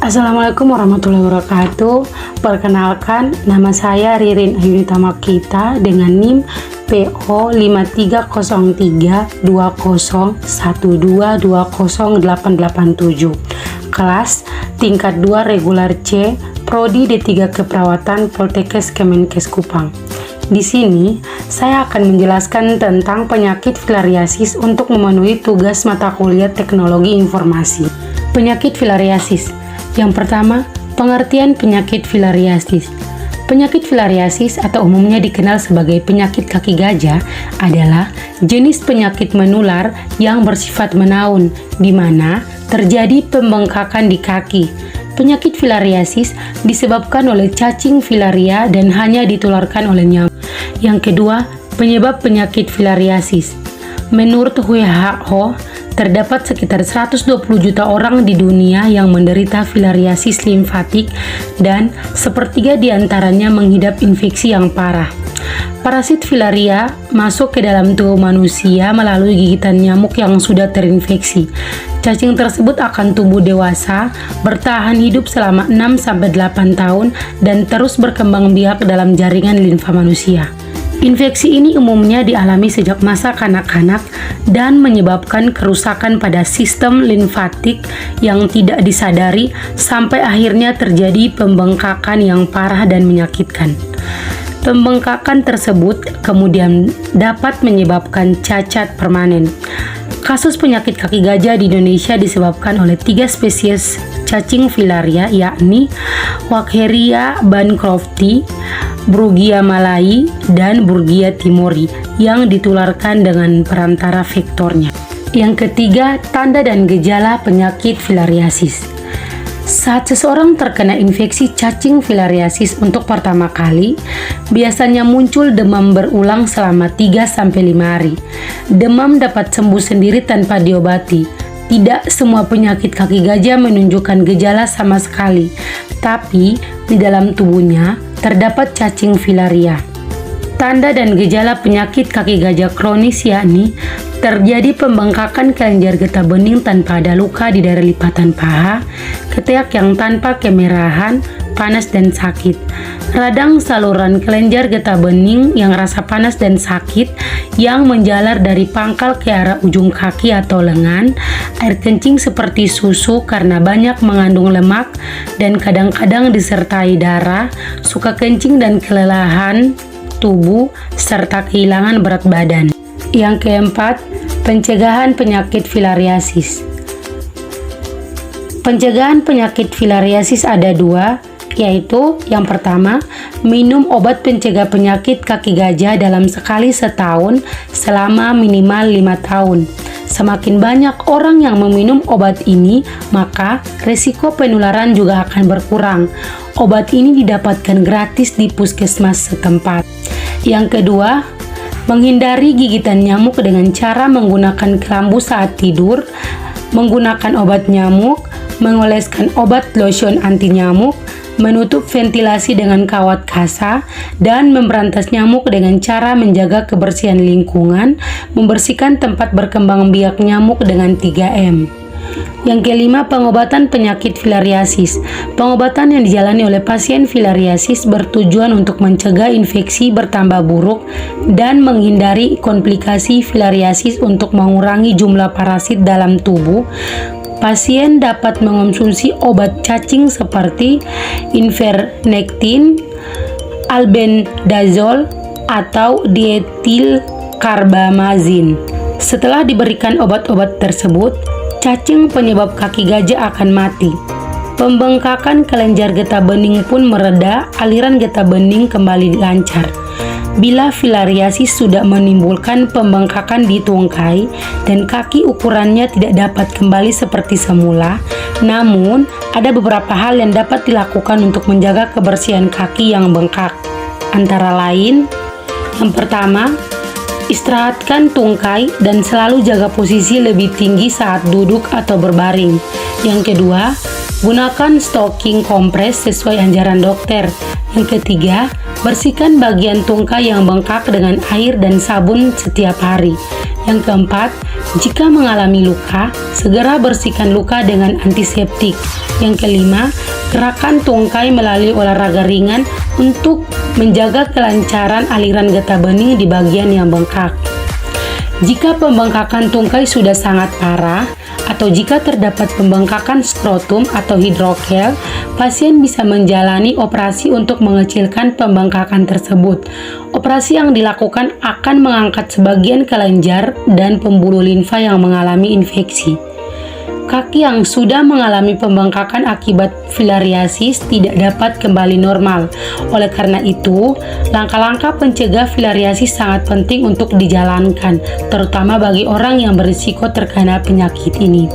Assalamualaikum warahmatullahi wabarakatuh. Perkenalkan, nama saya Ririn Ayunita Makita dengan NIM PO 53032012208887. Kelas tingkat 2 regular C, Prodi D3 Keperawatan Poltekkes Kemenkes Kupang. Di sini, saya akan menjelaskan tentang penyakit filariasis untuk memenuhi tugas mata kuliah Teknologi Informasi. Penyakit filariasis. Yang pertama, pengertian penyakit filariasis. Penyakit filariasis atau umumnya dikenal sebagai penyakit kaki gajah adalah jenis penyakit menular yang bersifat menaun, di mana terjadi pembengkakan di kaki. Penyakit filariasis disebabkan oleh cacing filaria dan hanya ditularkan oleh nyamuk. Yang kedua, penyebab penyakit filariasis. Menurut WHO, terdapat sekitar 120 juta orang di dunia yang menderita filariasis limfatik dan sepertiga di antaranya mengidap infeksi yang parah. Parasit filaria masuk ke dalam tubuh manusia melalui gigitan nyamuk yang sudah terinfeksi. Cacing tersebut akan tumbuh dewasa, bertahan hidup selama 6-8 tahun, dan terus berkembang biak dalam jaringan limfa manusia. Infeksi ini umumnya dialami sejak masa kanak-kanak dan menyebabkan kerusakan pada sistem limfatik yang tidak disadari sampai akhirnya terjadi pembengkakan yang parah dan menyakitkan. Pembengkakan tersebut kemudian dapat menyebabkan cacat permanen. Kasus penyakit kaki gajah di Indonesia disebabkan oleh 3 spesies cacing filaria, yakni Walkeria bancrofti, Brugia malayi, dan Brugia timori yang ditularkan dengan perantara vektornya. Yang ketiga, tanda dan gejala penyakit filariasis. Saat seseorang terkena infeksi cacing filariasis untuk pertama kali, biasanya muncul demam berulang selama 3-5 hari. Demam dapat sembuh sendiri tanpa diobati. Tidak semua penyakit kaki gajah menunjukkan gejala sama sekali, tapi di dalam tubuhnya terdapat cacing filaria. Tanda dan gejala penyakit kaki gajah kronis yakni terjadi pembengkakan kelenjar getah bening tanpa ada luka di daerah lipatan paha, ketiak yang tanpa kemerahan, panas dan sakit, radang saluran kelenjar getah bening yang rasa panas dan sakit yang menjalar dari pangkal ke arah ujung kaki atau lengan, air kencing seperti susu karena banyak mengandung lemak dan kadang-kadang disertai darah, suka kencing dan kelelahan tubuh, serta kehilangan berat badan. Yang keempat, pencegahan penyakit filariasis. Pencegahan penyakit filariasis ada 2, yaitu yang pertama, minum obat pencegah penyakit kaki gajah dalam sekali setahun selama minimal 5 tahun. Semakin banyak orang yang meminum obat ini, maka risiko penularan juga akan berkurang. Obat ini didapatkan gratis di puskesmas setempat. Yang kedua, menghindari gigitan nyamuk dengan cara menggunakan kelambu saat tidur, menggunakan obat nyamuk, mengoleskan obat lotion anti nyamuk, menutup ventilasi dengan kawat kasa, dan memberantas nyamuk dengan cara menjaga kebersihan lingkungan, membersihkan tempat berkembang biak nyamuk dengan 3M. Yang kelima, pengobatan penyakit filariasis. Pengobatan yang dijalani oleh pasien filariasis bertujuan untuk mencegah infeksi bertambah buruk dan menghindari komplikasi filariasis. Untuk mengurangi jumlah parasit dalam tubuh, pasien dapat mengonsumsi obat cacing seperti ivermectin, albendazole, atau dietilkarbamazin. Setelah diberikan obat-obat tersebut, cacing penyebab kaki gajah akan mati. Pembengkakan kelenjar getah bening pun mereda, aliran getah bening kembali lancar. Bila filariasis sudah menimbulkan pembengkakan di tungkai dan kaki ukurannya tidak dapat kembali seperti semula, namun ada beberapa hal yang dapat dilakukan untuk menjaga kebersihan kaki yang bengkak. Antara lain, yang pertama, istirahatkan tungkai dan selalu jaga posisi lebih tinggi saat duduk atau berbaring. Yang kedua, Gunakan stocking kompres sesuai anjuran dokter. Yang ketiga, bersihkan bagian tungkai yang bengkak dengan air dan sabun setiap hari. Yang keempat, jika mengalami luka, segera bersihkan luka dengan antiseptik. Yang kelima, gerakan tungkai melalui olahraga ringan untuk menjaga kelancaran aliran getah bening di bagian yang bengkak. Jika pembengkakan tungkai sudah sangat parah, atau jika terdapat pembengkakan skrotum atau hidrokel, pasien bisa menjalani operasi untuk mengecilkan pembengkakan tersebut. Operasi yang dilakukan akan mengangkat sebagian kelenjar dan pembuluh limfa yang mengalami infeksi. Kaki yang sudah mengalami pembengkakan akibat filariasis tidak dapat kembali normal. Oleh karena itu, langkah-langkah pencegah filariasis sangat penting untuk dijalankan, terutama bagi orang yang berisiko terkena penyakit ini.